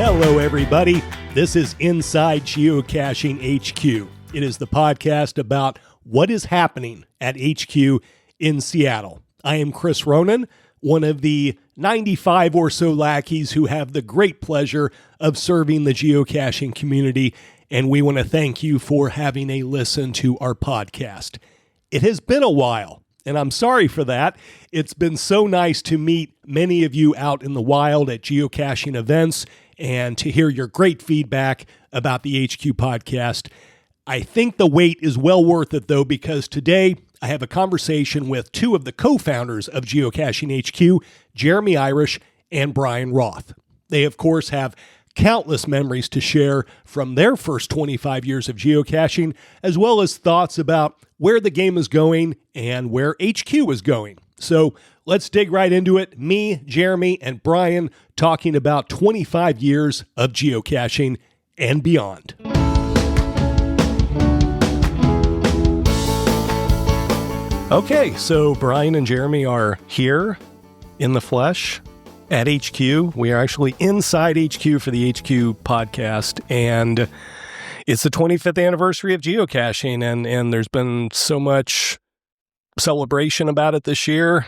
Hello, everybody. This is Inside Geocaching HQ. It is the podcast about what is happening at HQ in Seattle. I am Chris Ronan, one of the 95 or so lackeys who have the great pleasure of serving the geocaching community, and we want to thank you for having a listen to our podcast. It has been a while, and I'm sorry for that. It's been so nice to meet many of you out in the wild at geocaching events and to hear your great feedback about the HQ podcast. I think the wait is well worth it, though, because today I have a conversation with two of the co-founders of Geocaching HQ, Jeremy Irish and Bryan Roth. They, of course, have countless memories to share from their first 25 years of geocaching, as well as thoughts about where the game is going and where HQ is going. So let's dig right into it. Me, Jeremy, and Bryan talking about 25 years of geocaching and beyond. Okay, so Bryan and Jeremy are here in the flesh at HQ. We are actually inside HQ for the HQ podcast, and it's the 25th anniversary of geocaching, and there's been so much celebration about it this year,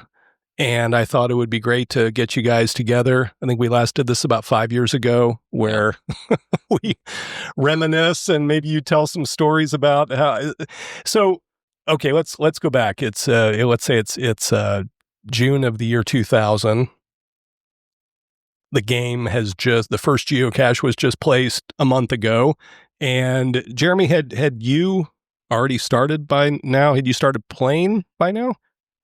and I thought it would be great to get you guys together. I think we last did this about 5 years ago, where we reminisce, and maybe you tell some stories about how. So, okay, let's go back. It's let's say it's June of the year 2000. The game has the first geocache was just placed a month ago. And Jeremy, had you already started by now? Had you started playing by now?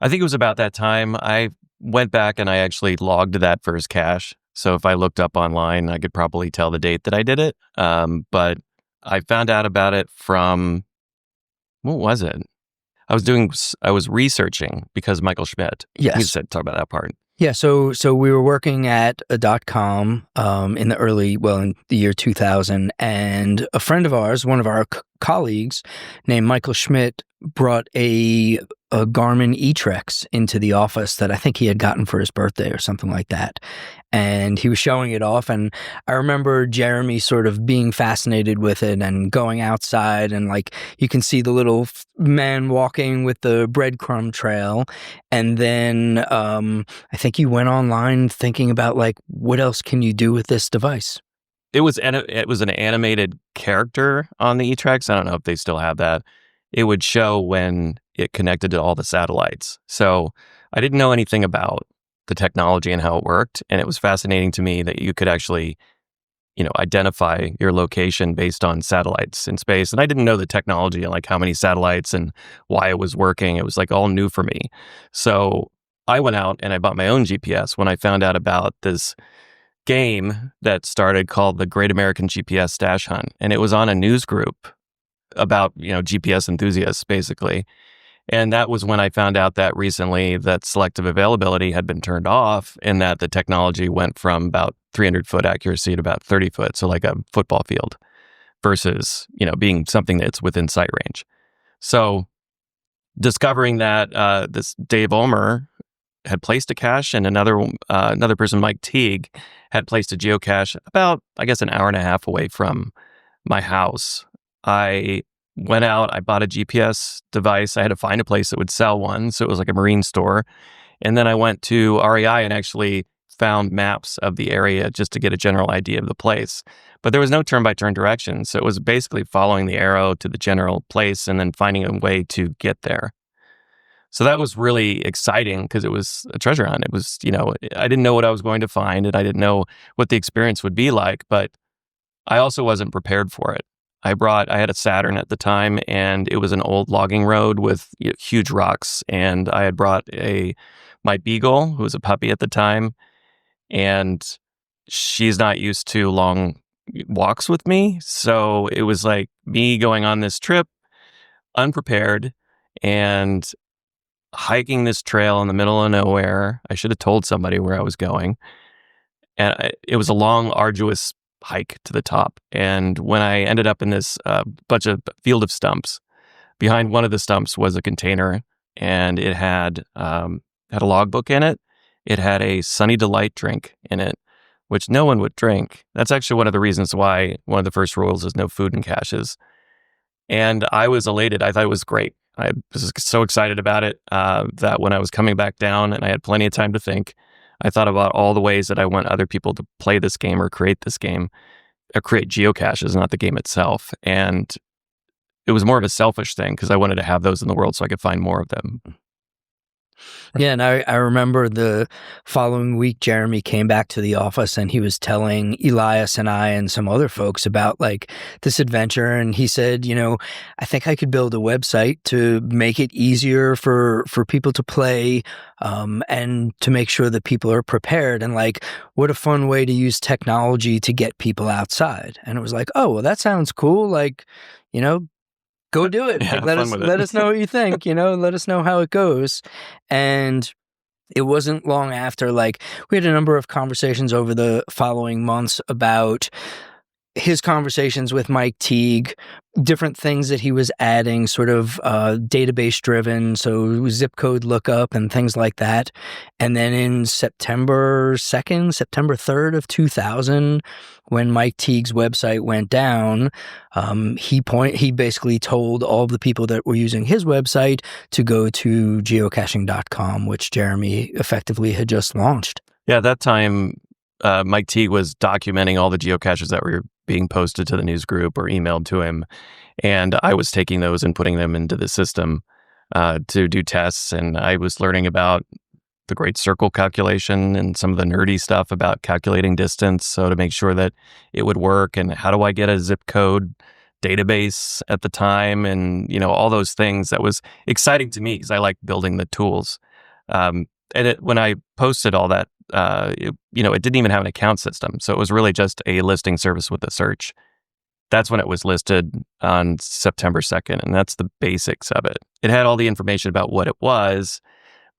I think it was about that time. I went back and I actually logged that first cache. So if I looked up online, I could probably tell the date that I did it. But I found out about it from, what was it? I was researching because Michael Schmidt. Yes. We said talk about that part. Yeah, so we were working at a .com in the year 2000, and a friend of ours, one of our colleagues named Michael Schmidt, brought a Garmin E-Trex into the office that I think he had gotten for his birthday or something like that. And he was showing it off, and I remember Jeremy sort of being fascinated with it and going outside, and like you can see the little man walking with the breadcrumb trail. And then I think you went online thinking about like, what else can you do with this device? It was an animated character on the E-Trex. I don't know if they still have that. It would show when it connected to all the satellites. So I didn't know anything about the technology and how it worked. And it was fascinating to me that you could actually, identify your location based on satellites in space. And I didn't know the technology and like how many satellites and why it was working. It was like all new for me. So I went out and I bought my own GPS when I found out about this game that started called the Great American GPS Stash Hunt. And it was on a news group about, GPS enthusiasts, basically. And that was when I found out that recently that selective availability had been turned off and that the technology went from about 300-foot accuracy to about 30-foot, so like a football field, versus, being something that's within sight range. So discovering that this Dave Ulmer had placed a cache and another person, Mike Teague, had placed a geocache about, I guess, an hour and a half away from my house. I went out, I bought a GPS device. I had to find a place that would sell one. So it was like a marine store. And then I went to REI and actually found maps of the area just to get a general idea of the place. But there was no turn-by-turn directions. So it was basically following the arrow to the general place and then finding a way to get there. So that was really exciting because it was a treasure hunt. It was, I didn't know what I was going to find and I didn't know what the experience would be like, but I also wasn't prepared for it. I had a Saturn at the time, and it was an old logging road with huge rocks. And I had brought my Beagle, who was a puppy at the time, and she's not used to long walks with me. So it was like me going on this trip unprepared and hiking this trail in the middle of nowhere. I should have told somebody where I was going. And it was a long, arduous hike to the top. And when I ended up in this field of stumps, behind one of the stumps was a container, and it had a logbook in it. It had a Sunny Delight drink in it which no one would drink. That's actually one of the reasons why one of the first rules is no food in caches. And I was elated. I thought it was great. I was so excited about it that when I was coming back down and I had plenty of time to think, I thought about all the ways that I want other people to play this game or create this game, or create geocaches, not the game itself. And it was more of a selfish thing because I wanted to have those in the world so I could find more of them. Yeah, and I remember the following week, Jeremy came back to the office and he was telling Elias and I and some other folks about like this adventure. And he said, I think I could build a website to make it easier for people to play and to make sure that people are prepared. And like, what a fun way to use technology to get people outside. And it was like, oh, well, that sounds cool. Like, go do it. Yeah, Let us know what you think, let us know how it goes. And it wasn't long after, like, we had a number of conversations over the following months about his conversations with Mike Teague, different things that he was adding, sort of database driven, so zip code lookup and things like that. And then in September 3rd of 2000, when Mike Teague's website went down, he basically told all of the people that were using his website to go to geocaching.com, which Jeremy effectively had just launched. Yeah, at that time, Mike Teague was documenting all the geocaches that were being posted to the news group or emailed to him. And I was taking those and putting them into the system to do tests. And I was learning about the Great Circle calculation and some of the nerdy stuff about calculating distance. So to make sure that it would work, and how do I get a zip code database at the time, and all those things. That was exciting to me because I like building the tools. And when I posted all that, it didn't even have an account system. So it was really just a listing service with a search. That's when it was listed on September 2nd. And that's the basics of it. It had all the information about what it was,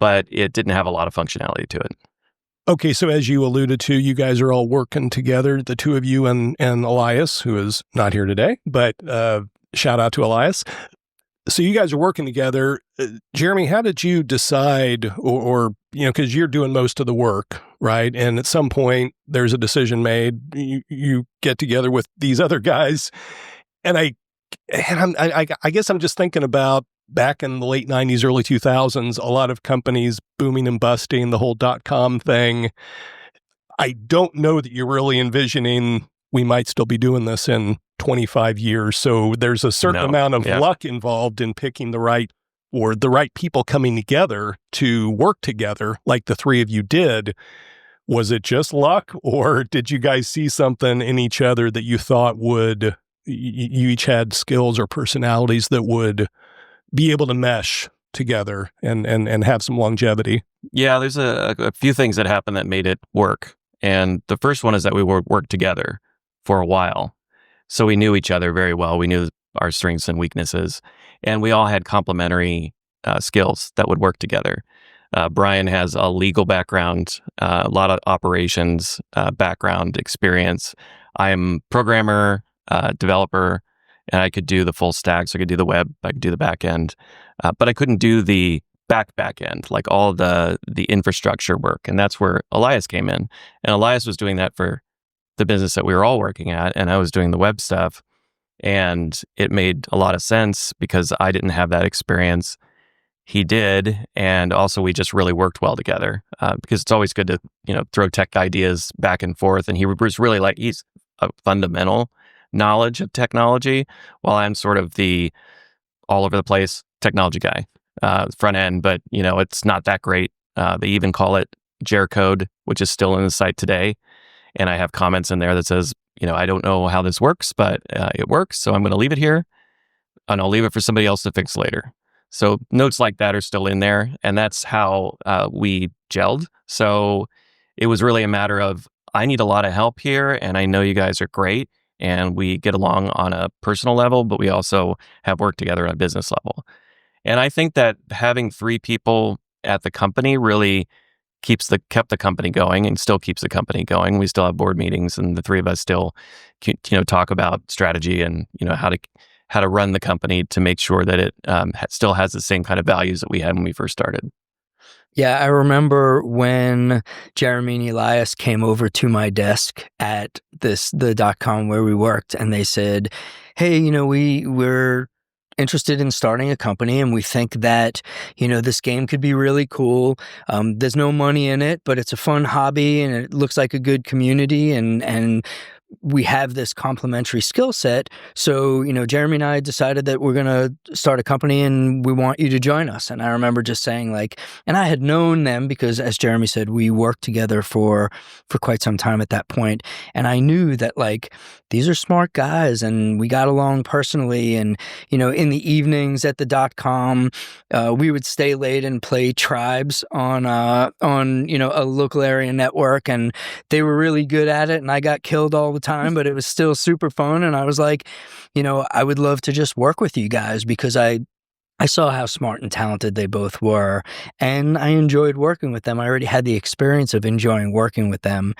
but it didn't have a lot of functionality to it. Okay, so as you alluded to, you guys are all working together, the two of you and Elias, who is not here today, but shout out to Elias. So you guys are working together. Jeremy, how did you decide, or because you're doing most of the work, right? And at some point, there's a decision made. You get together with these other guys, and I guess I'm just thinking about back in the late 90s, early 2000s, a lot of companies booming and busting, the whole .com thing. I don't know that you're really envisioning we might still be doing this in 25 years. So there's a certain amount of luck involved in picking the right people coming together to work together like the three of you did. Was it just luck, or did you guys see something in each other that you thought you each had skills or personalities that would be able to mesh together and have some longevity? Yeah, there's a few things that happened that made it work. And the first one is that we worked together for a while. So we knew each other very well. We knew our strengths and weaknesses. And we all had complementary skills that would work together. Bryan has a legal background, a lot of operations background experience. I'm programmer, developer, and I could do the full stack. So I could do the web, I could do the back end, but I couldn't do the back end, like all the infrastructure work. And that's where Elias came in. And Elias was doing that for the business that we were all working at, and I was doing the web stuff. And it made a lot of sense because I didn't have that experience. He did. And also we just really worked well together because it's always good to, throw tech ideas back and forth. And he was really he's a fundamental knowledge of technology, while I'm sort of the all over the place technology guy, front end, but it's not that great. They even call it Geocode, which is still in the site today. And I have comments in there that says, I don't know how this works, but it works. So I'm going to leave it here and I'll leave it for somebody else to fix later. So notes like that are still in there. And that's how we gelled. So it was really a matter of, I need a lot of help here. And I know you guys are great. And we get along on a personal level, but we also have worked together on a business level. And I think that having three people at the company really kept the company going and still keeps the company going. We still have board meetings, and the three of us still, talk about strategy and how to run the company to make sure that it still has the same kind of values that we had when we first started. Yeah, I remember when Jeremy and Elias came over to my desk at the .com where we worked, and they said, "Hey, we're interested in starting a company, and we think that this game could be really cool. There's no money in it, but it's a fun hobby, and it looks like a good community, and we have this complementary skill set. So, Jeremy and I decided that we're going to start a company and we want you to join us." And I remember just saying and I had known them because, as Jeremy said, we worked together for quite some time at that point. And I knew that these are smart guys and we got along personally. And, in the evenings at the .com, we would stay late and play Tribes on a local area network. And they were really good at it. And I got killed all the time, but it was still super fun. And I was like, I would love to just work with you guys because I saw how smart and talented they both were, and I enjoyed working with them. I already had the experience of enjoying working with them.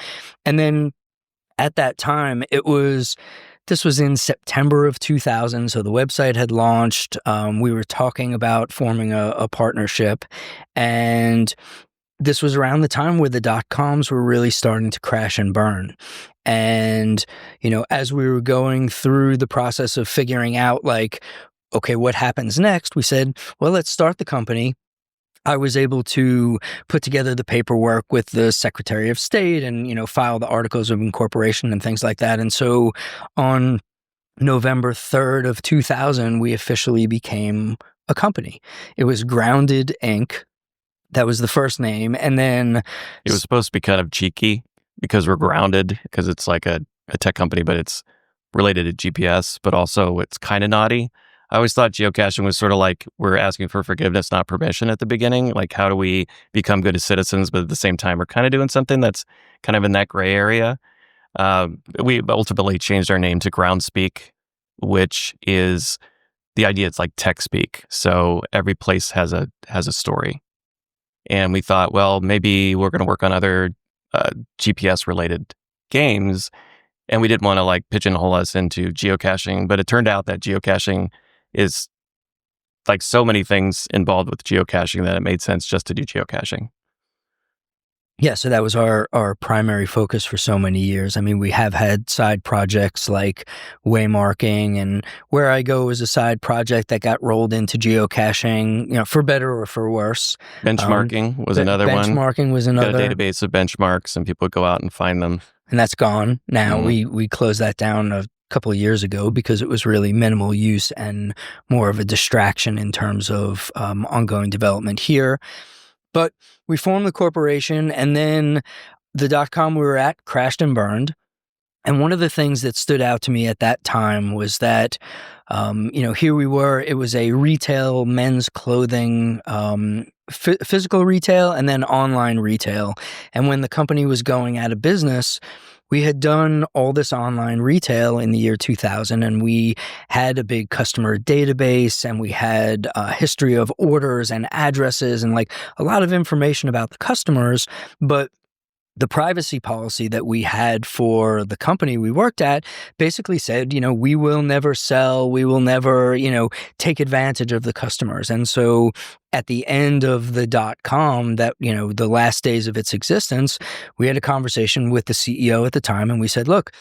And then at that time, this was in September of 2000, so the website had launched. We were talking about forming a partnership, and this was around the time where the .coms were really starting to crash and burn. And, as we were going through the process of figuring out okay, what happens next? We said, well, let's start the company. I was able to put together the paperwork with the Secretary of State and, file the articles of incorporation and things like that. And so on November 3rd of 2000, we officially became a company. It was Grounded Inc. That was the first name. And then it was supposed to be kind of cheeky because we're grounded, because it's like a tech company, but it's related to GPS, but also it's kind of naughty. I always thought geocaching was sort of like we're asking for forgiveness, not permission at the beginning. Like, how do we become good citizens, but at the same time, we're kind of doing something that's kind of in that gray area. We ultimately changed our name to Groundspeak, which is the idea. It's like tech speak. So every place has a story. And we thought, well, maybe we're going to work on other GPS related games. And we didn't want to pigeonhole us into geocaching, but it turned out that geocaching is so many things involved with geocaching that it made sense just to do geocaching. Yeah, so that was our primary focus for so many years. I mean, we have had side projects like waymarking, and Where I Go was a side project that got rolled into geocaching, for better or for worse. Benchmarking was another one. Benchmarking was another. Got a database of benchmarks, and people would go out and find them. And that's gone now. Mm-hmm. We closed that down a couple of years ago because it was really minimal use and more of a distraction in terms of ongoing development here. But we formed the corporation, and then the .com we were at crashed and burned. And one of the things that stood out to me at that time was that, here we were, it was a retail men's clothing, physical retail, and then online retail. And when the company was going out of business, we had done all this online retail in the year 2000, and we had a big customer database, and we had a history of orders and addresses and a lot of information about the customers. But the privacy policy that we had for the company we worked at basically said, we will never sell, we will never, take advantage of the customers. And so at the end of the .com, that, the last days of its existence, we had a conversation with the CEO at the time, and we said, look,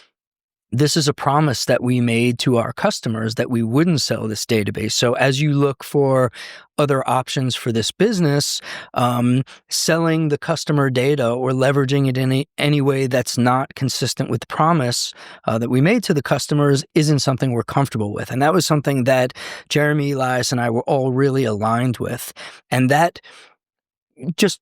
this is a promise that we made to our customers that we wouldn't sell this database. So as you look for other options for this business, selling the customer data or leveraging it in any way that's not consistent with the promise that we made to the customers isn't something we're comfortable with. And that was something that Jeremy, Elias, and I were all really aligned with. And that just,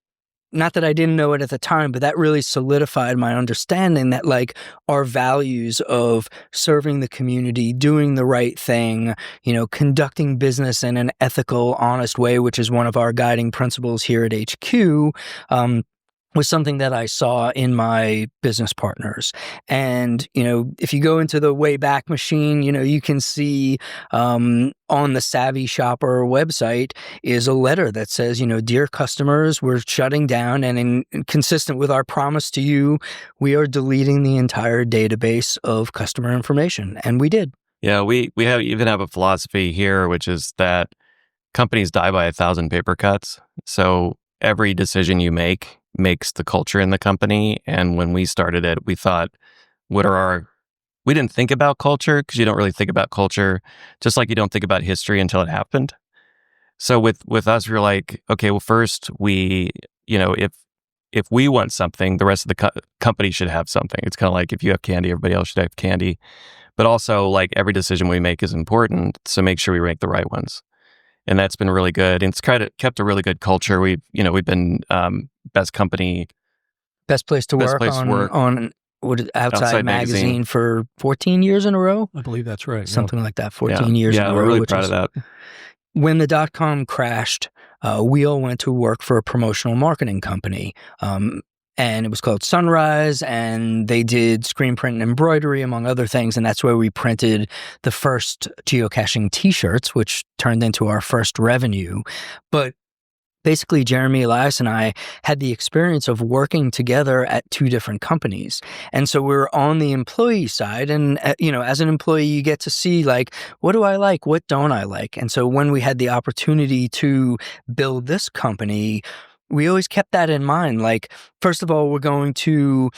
not that I didn't know it at the time, but that really solidified my understanding that our values of serving the community, doing the right thing, conducting business in an ethical, honest way, which is one of our guiding principles here at HQ, was something that I saw in my business partners. And, if you go into the Wayback Machine, you can see on the Savvy Shopper website is a letter that says, dear customers, we're shutting down, and consistent with our promise to you, we are deleting the entire database of customer information. And we did. Yeah, we even have a philosophy here, which is that companies die by 1,000 paper cuts. So every decision you make makes the culture in the company. And when we started it, we thought, we didn't think about culture because you don't really think about culture, just like you don't think about history until it happened. So with us, we're like, okay, well, first if we want something, the rest of the company should have something. It's kind of like if you have candy, everybody else should have candy. But also, like, every decision we make is important, so make sure we make the right ones. And that's been really good. And it's kept a really good culture. We've been best company, Best place to best work place to work on what is Outside Magazine for 14 years in a row. I believe that's right. Something like that, 14 years in a row. We're really proud of that. When the .com crashed, we all went to work for a promotional marketing company. And it was called Sunrise, and they did screen print and embroidery, among other things. And that's where we printed the first geocaching t-shirts, which turned into our first revenue. But basically, Jeremy, Elias, and I had the experience of working together at two different companies. And so we were on the employee side. And, as an employee, you get to see, like, what do I like? What don't I like? And so when we had the opportunity to build this company, we always kept that in mind. Like, first of all, we're going to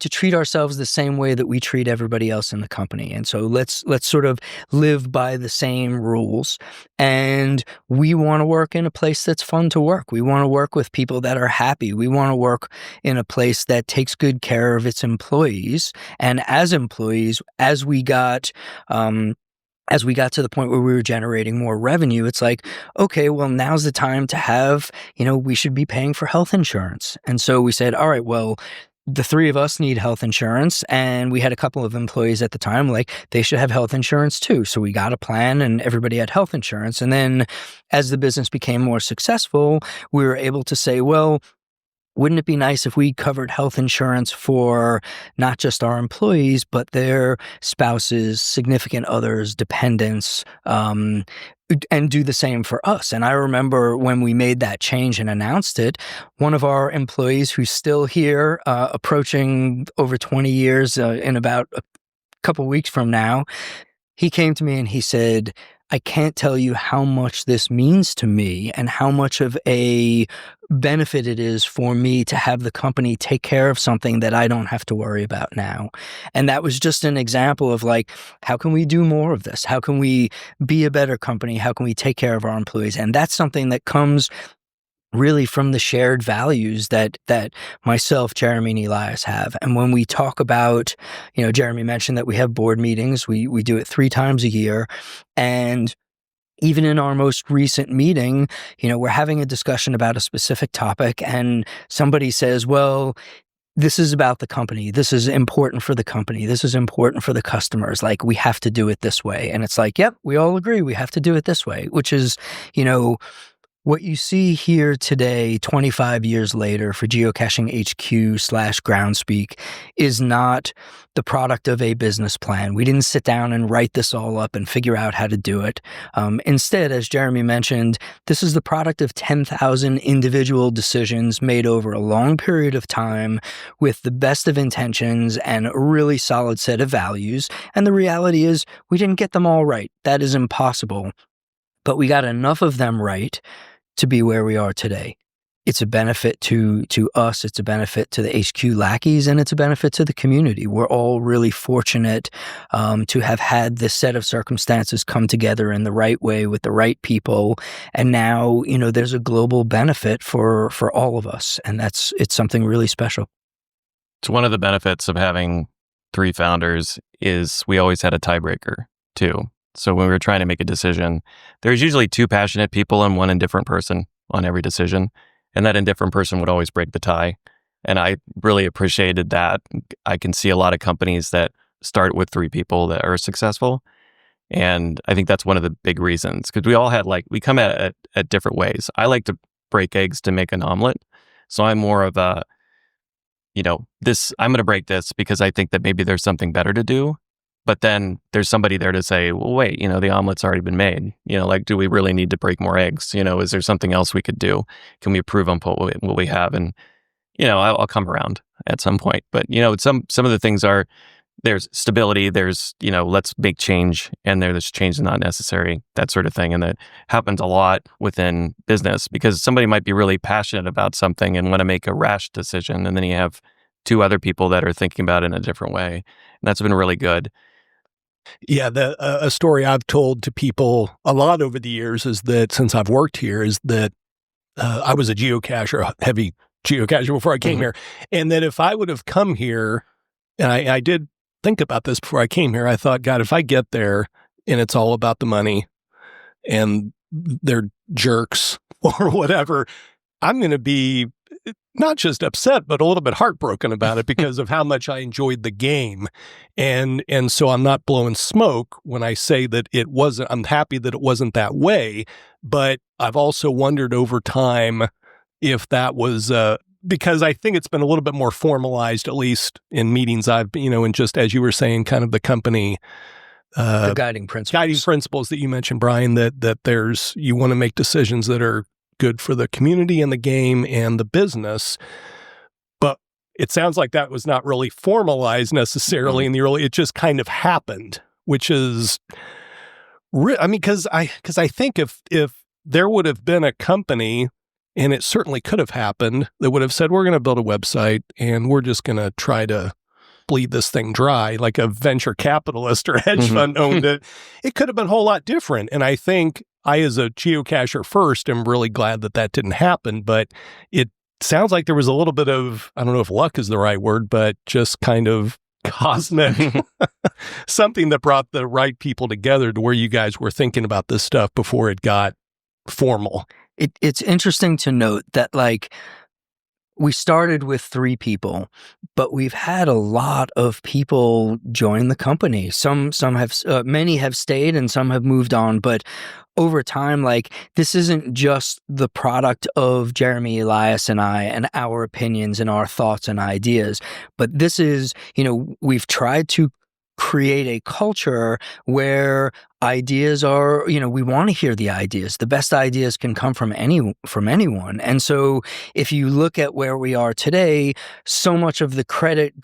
treat ourselves the same way that we treat everybody else in the company. And so let's sort of live by the same rules. And we want to work in a place that's fun to work. We want to work with people that are happy. We want to work in a place that takes good care of its employees. And as employees, as we got to the point where we were generating more revenue, it's like, okay, well, now's the time to have, we should be paying for health insurance. And so we said, all right, well, the three of us need health insurance, and we had a couple of employees at the time, like, they should have health insurance too. So we got a plan and everybody had health insurance. And then as the business became more successful, we were able to say, well, wouldn't it be nice if we covered health insurance for not just our employees, but their spouses, significant others, dependents, and do the same for us? And I remember when we made that change and announced it, one of our employees who's still here, approaching over 20 years in about a couple weeks from now, he came to me and he said, I can't tell you how much this means to me and how much of a benefit it is for me to have the company take care of something that I don't have to worry about now. And that was just an example of, like, how can we do more of this? How can we be a better company? How can we take care of our employees? And that's something that comes really from the shared values that myself, Jeremy, and Elias have. And when we talk about, Jeremy mentioned that we have board meetings. We do it 3 times a year. And even in our most recent meeting, we're having a discussion about a specific topic, and somebody says, well, this is about the company. This is important for the company. This is important for the customers. Like, we have to do it this way. And it's like, yep, we all agree we have to do it this way, which is, what you see here today, 25 years later, for Geocaching HQ / Groundspeak is not the product of a business plan. We didn't sit down and write this all up and figure out how to do it. Instead, as Jeremy mentioned, this is the product of 10,000 individual decisions made over a long period of time with the best of intentions and a really solid set of values. And the reality is, we didn't get them all right. That is impossible. But we got enough of them right to be where we are today. It's a benefit to us, it's a benefit to the HQ lackeys, and it's a benefit to the community. We're all really fortunate to have had this set of circumstances come together in the right way with the right people. And now, there's a global benefit for all of us. And it's something really special. It's one of the benefits of having 3 founders is we always had a tiebreaker too. So when we were trying to make a decision, there's usually 2 passionate people and 1 indifferent person on every decision. And that indifferent person would always break the tie. And I really appreciated that. I can see a lot of companies that start with 3 people that are successful. And I think that's one of the big reasons, because we all had, we come at it at different ways. I like to break eggs to make an omelet. So I'm more of a, I'm going to break this because I think that maybe there's something better to do. But then there's somebody there to say, well, wait, the omelet's already been made. Do we really need to break more eggs? Is there something else we could do? Can we improve on what we have? And, I'll come around at some point. But, some of the things are, there's stability, there's, let's make change, and there's change is not necessary, that sort of thing. And that happens a lot within business because somebody might be really passionate about something and want to make a rash decision. And then you have two other people that are thinking about it in a different way. And that's been really good. Yeah, a story I've told to people a lot over the years is that since I've worked here is that I was a geocacher, a heavy geocacher before I came here. And that if I would have come here, and I did think about this before I came here, I thought, God, if I get there and it's all about the money and they're jerks or whatever, I'm going to be not just upset, but a little bit heartbroken about it because of how much I enjoyed the game. And so I'm not blowing smoke when I say that it wasn't, I'm happy that it wasn't that way, but I've also wondered over time if that was, because I think it's been a little bit more formalized, at least in meetings I've, and just as you were saying, kind of the company, the guiding principles that you mentioned, Bryan, that there's, you want to make decisions that are good for the community and the game and the business. But it sounds like that was not really formalized necessarily in the early, it just kind of happened, which is, because I think if there would have been a company, and it certainly could have happened, that would have said, we're going to build a website and we're just going to try to bleed this thing dry, like a venture capitalist or hedge fund owned it, it could have been a whole lot different. And I think I, as a geocacher first, am really glad that that didn't happen. But it sounds like there was a little bit of, I don't know if luck is the right word, but just kind of cosmic, something that brought the right people together to where you guys were thinking about this stuff before it got formal. It's interesting to note that, like, we started with 3 people, but we've had a lot of people join the company. Some have, many have stayed and some have moved on. But over time, like, this isn't just the product of Jeremy, Elias, and I, and our opinions and our thoughts and ideas, but this is, we've tried to create a culture where ideas are, we want to hear the ideas. The best ideas can come from anyone. And so if you look at where we are today, so much of the credit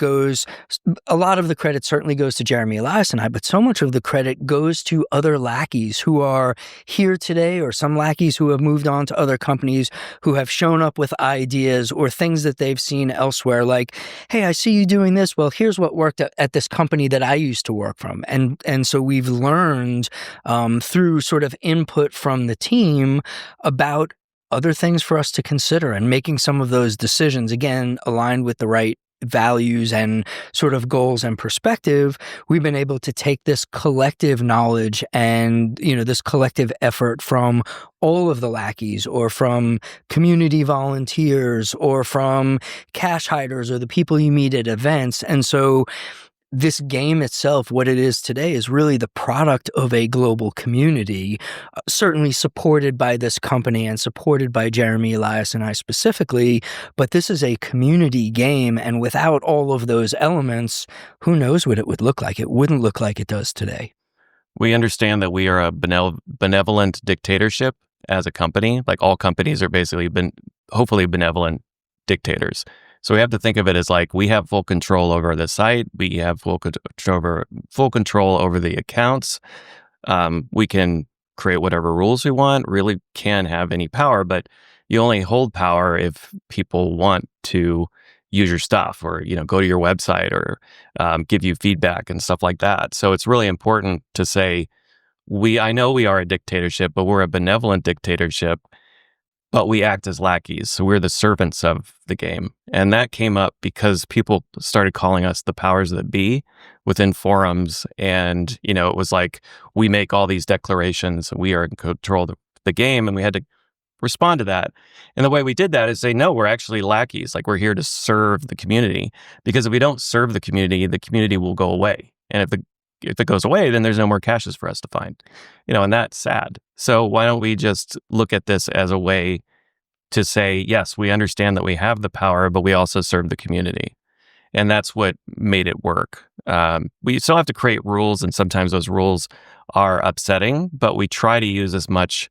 a lot of the credit certainly goes to Jeremy, Elias, and I, but so much of the credit goes to other lackeys who are here today, or some lackeys who have moved on to other companies who have shown up with ideas or things that they've seen elsewhere. Like, hey, I see you doing this. Well, here's what worked at this company that I used to work from. And so we've learned through sort of input from the team about other things for us to consider, and making some of those decisions, again, aligned with the right values and sort of goals and perspective. We've been able to take this collective knowledge and, this collective effort from all of the lackeys, or from community volunteers, or from cache hiders, or the people you meet at events. And so this game itself, what it is today, is really the product of a global community, certainly supported by this company and supported by Jeremy, Elias, and I specifically. But this is a community game, and without all of those elements, who knows what it would look like? It wouldn't look like it does today. We understand that we are a benevolent dictatorship as a company. Like, all companies are basically hopefully benevolent dictators. So we have to think of it as like, we have full control over the site. We have full control over the accounts. We can create whatever rules we want, really can have any power, but you only hold power if people want to use your stuff, or, go to your website, or give you feedback and stuff like that. So it's really important to say, I know we are a dictatorship, but we're a benevolent dictatorship. But we act as lackeys, so we're the servants of the game. And that came up because people started calling us the powers that be within forums. And, it was like, we make all these declarations, we are in control of the game, and we had to respond to that. And the way we did that is say, no, we're actually lackeys. Like, we're here to serve the community. Because if we don't serve the community will go away. And if it goes away, then there's no more caches for us to find, and that's sad. So why don't we just look at this as a way to say, yes, we understand that we have the power, but we also serve the community. And that's what made it work. We still have to create rules, and sometimes those rules are upsetting, but we try to use as much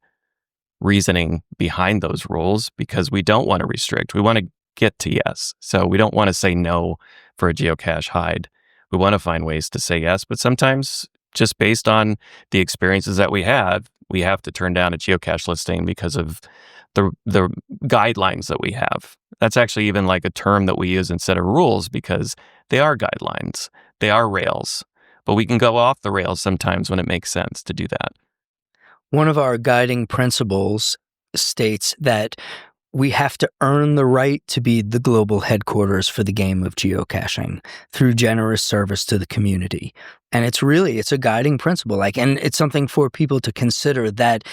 reasoning behind those rules because we don't want to restrict. We want to get to yes. So we don't want to say no for a geocache hide. We want to find ways to say yes, but sometimes just based on the experiences that we have to turn down a geocache listing because of the guidelines that we have. That's actually even like a term that we use instead of rules because they are guidelines. They are rails. But we can go off the rails sometimes when it makes sense to do that. One of our guiding principles states that we have to earn the right to be the global headquarters for the game of geocaching through generous service to the community. And it's a guiding principle. And it's something for people to consider that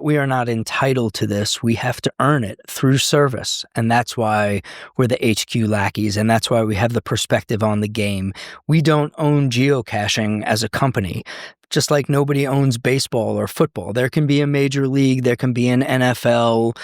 we are not entitled to this. We have to earn it through service. And that's why we're the HQ lackeys. And that's why we have the perspective on the game. We don't own geocaching as a company. Just like nobody owns baseball or football. There can be a major league, there can be an NFL,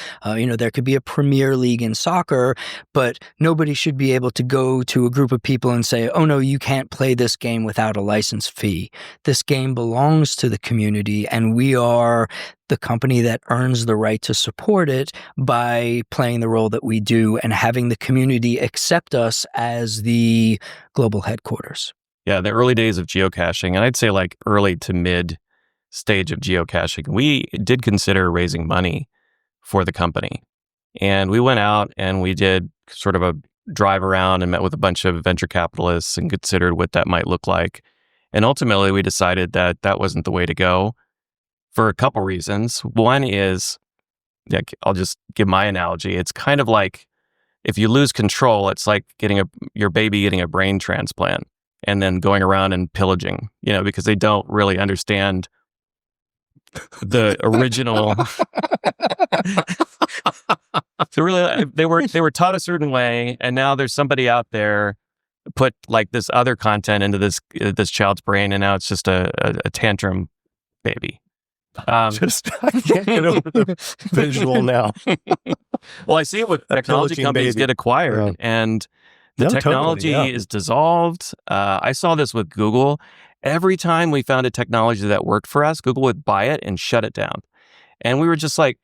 there could be a Premier League in soccer, but nobody should be able to go to a group of people and say, oh no, you can't play this game without a license fee. This game belongs to the community, and we are the company that earns the right to support it by playing the role that we do and having the community accept us as the global headquarters. Yeah, the early days of geocaching, and I'd say like early to mid stage of geocaching, we did consider raising money for the company. And we went out and we did sort of a drive around and met with a bunch of venture capitalists and considered what that might look like. And ultimately, we decided that that wasn't the way to go for a couple reasons. One is, I'll just give my analogy. It's kind of like if you lose control, it's like your baby getting a brain transplant and then going around and pillaging, because they don't really understand the original. So really, they were taught a certain way, and now there's somebody out there put like this other content into this child's brain, and now it's just a tantrum baby. I can't get over the visual now. Well, I see it with technology companies get acquired, and the technology is dissolved. I saw this with Google. Every time we found a technology that worked for us, Google would buy it and shut it down. And we were just like,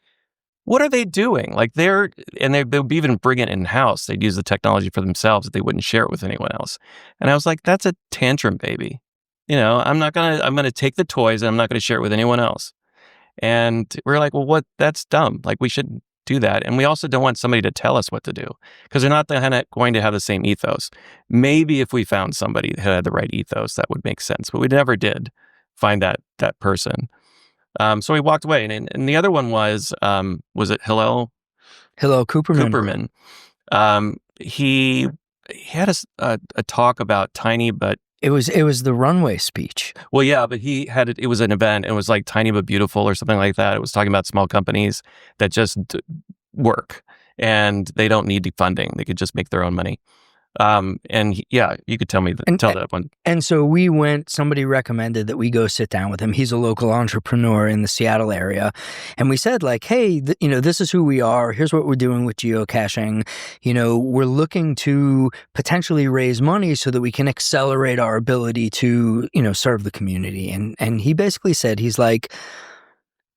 what are they doing? Like they'll even bring it in-house. They'd use the technology for themselves. They wouldn't share it with anyone else. And I was like, that's a tantrum baby. I'm going to take the toys and I'm not going to share it with anyone else. And we're like, well, that's dumb. Like we shouldn't do that. And we also don't want somebody to tell us what to do because they're not going to have the same ethos. Maybe if we found somebody who had the right ethos, that would make sense. But we never did find that person. So we walked away. And the other one was it Hillel? Hillel Cooperman. He had a talk about tiny but... It was the runway speech. Well, yeah, but he had it was an event. It was like Tiny But Beautiful or something like that. It was talking about small companies that just work and they don't need funding. They could just make their own money. You could tell that one. And so somebody recommended that we go sit down with him. He's a local entrepreneur in the Seattle area. And we said like, hey, this is who we are. Here's what we're doing with geocaching. We're looking to potentially raise money so that we can accelerate our ability to, serve the community. And he basically said, he's like,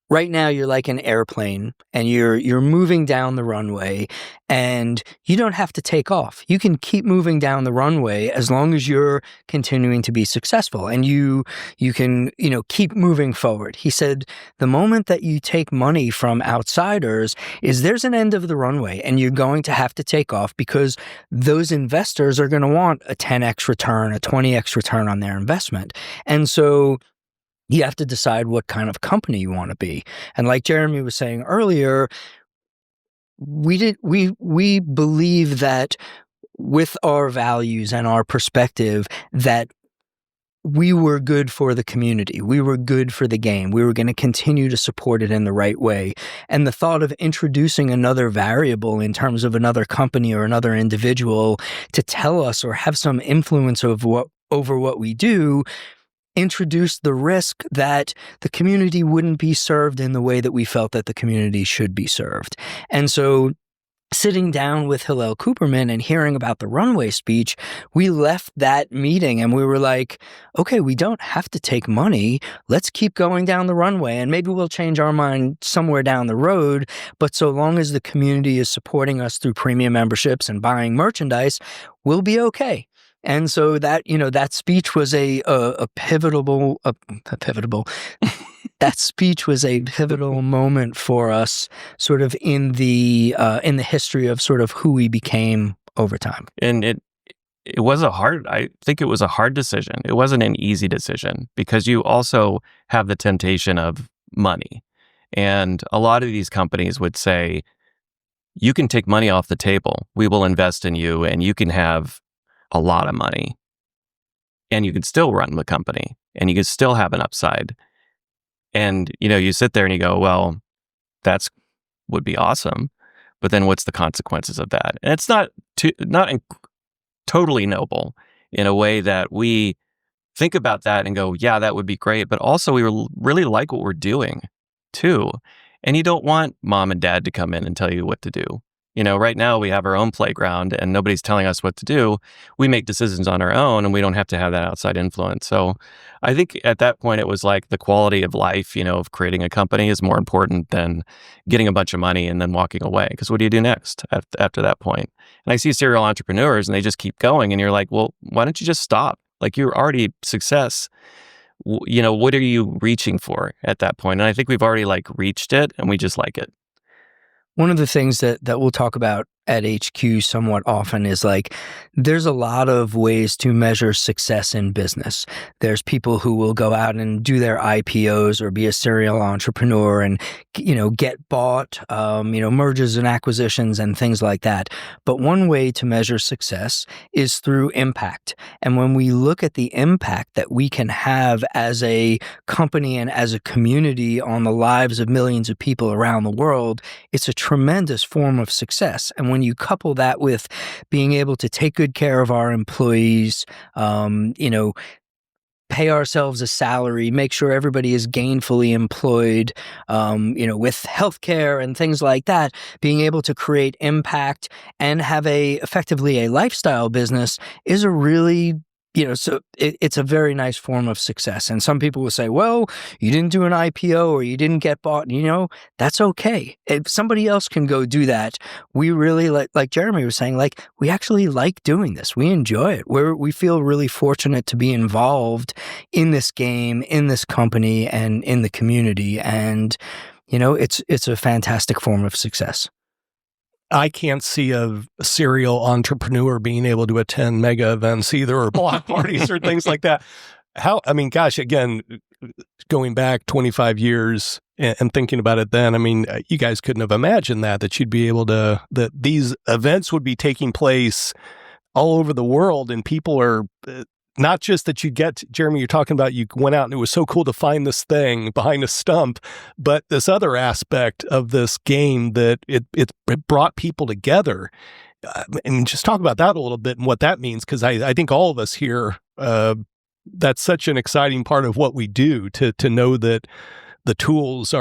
right now, you're like an airplane and you're moving down the runway and you don't have to take off. You can keep moving down the runway as long as you're continuing to be successful and you can, keep moving forward. He said, the moment that you take money from outsiders there's an end of the runway and you're going to have to take off because those investors are going to want a 10x return, a 20x return on their investment. And so you have to decide what kind of company you want to be. And like Jeremy was saying earlier, we believe that with our values and our perspective that we were good for the community. We were good for the game. We were going to continue to support it in the right way. And the thought of introducing another variable in terms of another company or another individual to tell us or have some influence over what we do introduced the risk that the community wouldn't be served in the way that we felt that the community should be served. And so sitting down with Hillel Cooperman and hearing about the runway speech, we left that meeting and we were like, okay, we don't have to take money. Let's keep going down the runway and maybe we'll change our mind somewhere down the road. But so long as the community is supporting us through premium memberships and buying merchandise, we'll be okay. And so that, that speech was a pivotal, that speech was a pivotal moment for us sort of in the history of sort of who we became over time. And it was I think it was a hard decision. It wasn't an easy decision because you also have the temptation of money. And a lot of these companies would say, you can take money off the table. We will invest in you and you can have a lot of money. And you can still run the company and you can still have an upside. And, you sit there and you go, well, would be awesome. But then what's the consequences of that? And it's not totally noble in a way that we think about that and go, yeah, that would be great. But also we really like what we're doing too. And you don't want mom and dad to come in and tell you what to do. Right now we have our own playground and nobody's telling us what to do. We make decisions on our own and we don't have to have that outside influence. So I think at that point it was like the quality of life, of creating a company is more important than getting a bunch of money and then walking away. Because what do you do next after that point? And I see serial entrepreneurs and they just keep going and you're like, well, why don't you just stop? Like you're already success. What are you reaching for at that point? And I think we've already reached it and we just like it. One of the things that we'll talk about at HQ somewhat often is there's a lot of ways to measure success in business. There's people who will go out and do their IPOs or be a serial entrepreneur and, get bought, mergers and acquisitions and things like that. But one way to measure success is through impact. And when we look at the impact that we can have as a company and as a community on the lives of millions of people around the world, it's a tremendous form of success. And when you couple that with being able to take good care of our employees, pay ourselves a salary, make sure everybody is gainfully employed, with healthcare and things like that, being able to create impact and have effectively a lifestyle business is a really so it's a very nice form of success. And some people will say, well, you didn't do an IPO or you didn't get bought. That's okay. If somebody else can go do that, we really like Jeremy was saying, we actually like doing this. We enjoy it. We feel really fortunate to be involved in this game, in this company, and in the community. And, it's a fantastic form of success. I can't see a serial entrepreneur being able to attend mega events either, or block parties or things like that. Again, going back 25 years and thinking about it then, you guys couldn't have imagined that you'd be able to, that these events would be taking place all over the world and people are not just that you get, Jeremy, you're talking about you went out and it was so cool to find this thing behind a stump, but this other aspect of this game that it brought people together. And just talk about that a little bit and what that means, because I think all of us here, that's such an exciting part of what we do, to know that the tools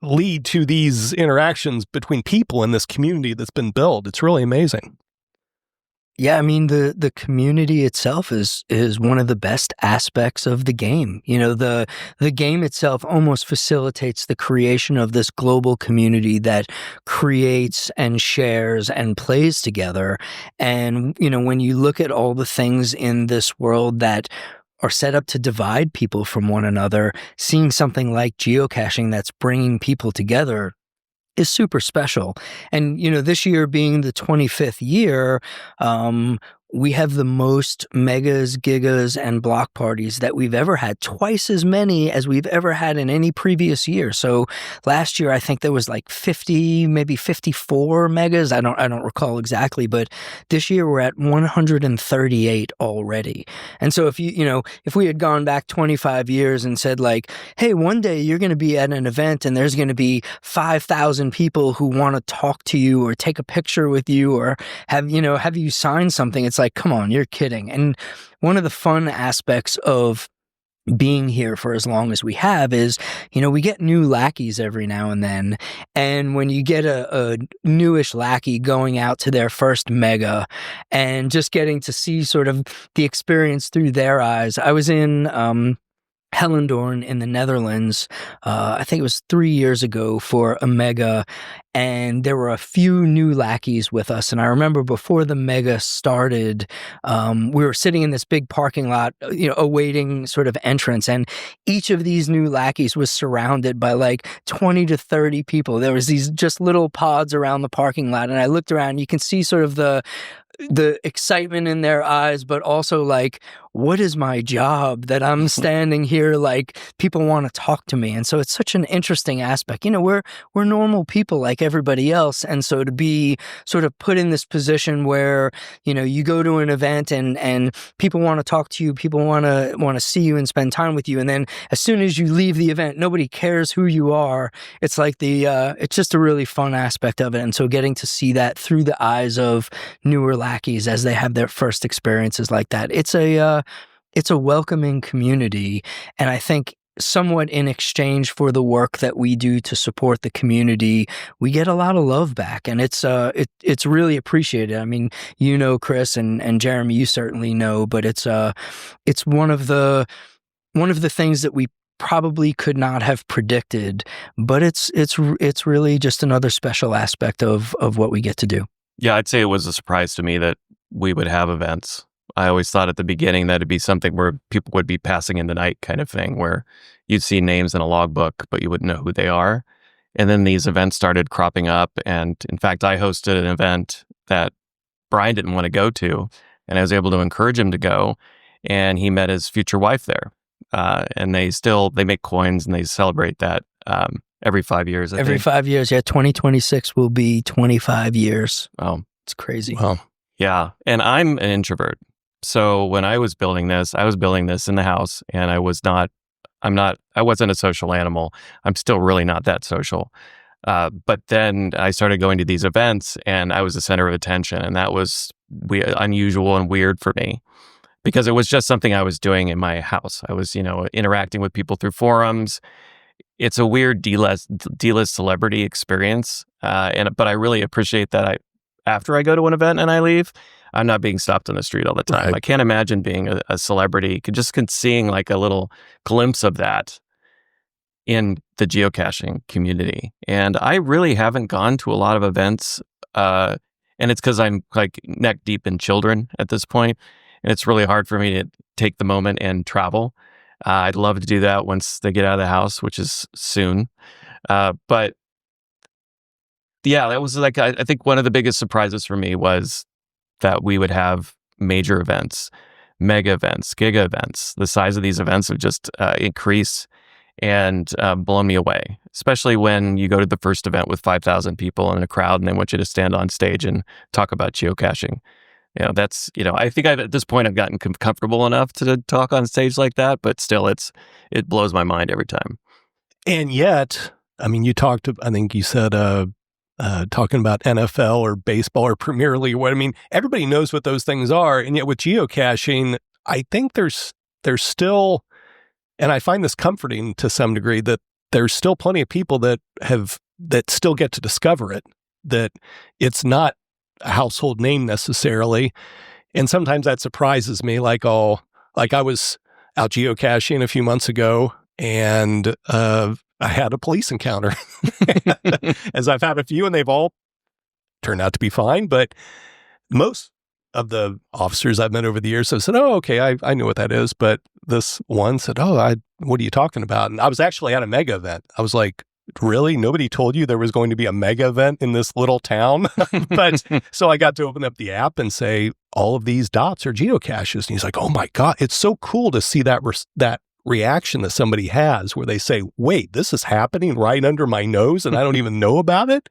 lead to these interactions between people in this community that's been built. It's really amazing. Yeah, the community itself is one of the best aspects of the game. The game itself almost facilitates the creation of this global community that creates and shares and plays together. And, when you look at all the things in this world that are set up to divide people from one another, seeing something like geocaching that's bringing people together is super special. And, this year being the 25th year, we have the most megas, gigas, and block parties that we've ever had, twice as many as we've ever had in any previous year. So last year, I think there was 50, maybe 54 megas. I don't recall exactly, but this year we're at 138 already. And so if if we had gone back 25 years and said hey, one day you're going to be at an event and there's going to be 5,000 people who want to talk to you or take a picture with you or have you sign something, it's come on, you're kidding. And one of the fun aspects of being here for as long as we have is, we get new lackeys every now and then. And when you get a newish lackey going out to their first mega and just getting to see sort of the experience through their eyes. I was in Hellendoorn in the Netherlands, I think it was 3 years ago for a mega, and there were a few new lackeys with us. And I remember before the mega started, we were sitting in this big parking lot, awaiting sort of entrance, and each of these new lackeys was surrounded by like 20 to 30 people. There was these just little pods around the parking lot, and I looked around, and you can see sort of the excitement in their eyes, but also like, what is my job that I'm standing here? Like, people want to talk to me. And so it's such an interesting aspect. We're normal people like everybody else. And so to be sort of put in this position where, you go to an event and people want to talk to you, people want to see you and spend time with you. And then as soon as you leave the event, nobody cares who you are. It's like it's just a really fun aspect of it. And so getting to see that through the eyes of newer lackeys as they have their first experiences like that, it's a welcoming community. And I think somewhat in exchange for the work that we do to support the community, we get a lot of love back, and it's really appreciated. I mean, Chris and Jeremy, you certainly know, but it's one of the things that we probably could not have predicted, but it's really just another special aspect of what we get to do. Yeah, I'd say it was a surprise to me that we would have events. I always thought at the beginning that it'd be something where people would be passing in the night kind of thing, where you'd see names in a logbook, but you wouldn't know who they are. And then these events started cropping up. And in fact, I hosted an event that Bryan didn't want to go to, and I was able to encourage him to go. And he met his future wife there. And they make coins, and they celebrate that every 5 years. I think. 5 years, yeah. 2026 will be 25 years. Oh, it's crazy. Well, yeah. And I'm an introvert. So when I was building this in the house, and I wasn't a social animal. I'm still really not that social. But then I started going to these events, and I was the center of attention, and that was unusual and weird for me, because it was just something I was doing in my house. I was, interacting with people through forums. It's a weird D-list celebrity experience, but I really appreciate that. After I go to an event and I leave, I'm not being stopped on the street all the time. Right. I can't imagine being a celebrity, just seeing like a little glimpse of that in the geocaching community. And I really haven't gone to a lot of events, and it's because I'm like neck deep in children at this point, and it's really hard for me to take the moment and travel. I'd love to do that once they get out of the house, which is soon. But yeah, that was like, I think one of the biggest surprises for me was that we would have major events, mega events, giga events. The size of these events would just increase and blow me away, especially when you go to the first event with 5,000 people in a crowd, and they want you to stand on stage and talk about geocaching. I think at this point I've gotten comfortable enough to talk on stage like that, but still it blows my mind every time. And yet, I mean, I think you said, talking about NFL or baseball or Premier League. Everybody knows what those things are. And yet with geocaching, I think there's still, and I find this comforting to some degree, that there's still plenty of people that still get to discover it, that it's not a household name necessarily. And sometimes that surprises me. Like I was out geocaching a few months ago, and I had a police encounter, as I've had a few, and they've all turned out to be fine. But most of the officers I've met over the years have said, "Oh, okay, I know what that is." But this one said, "Oh, what are you talking about?" And I was actually at a mega event. I was like, "Really? Nobody told you there was going to be a mega event in this little town?" But so I got to open up the app and say, "All of these dots are geocaches." And he's like, "Oh my God, it's so cool to see that reaction that somebody has, where they say, wait, this is happening right under my nose and I don't even know about it."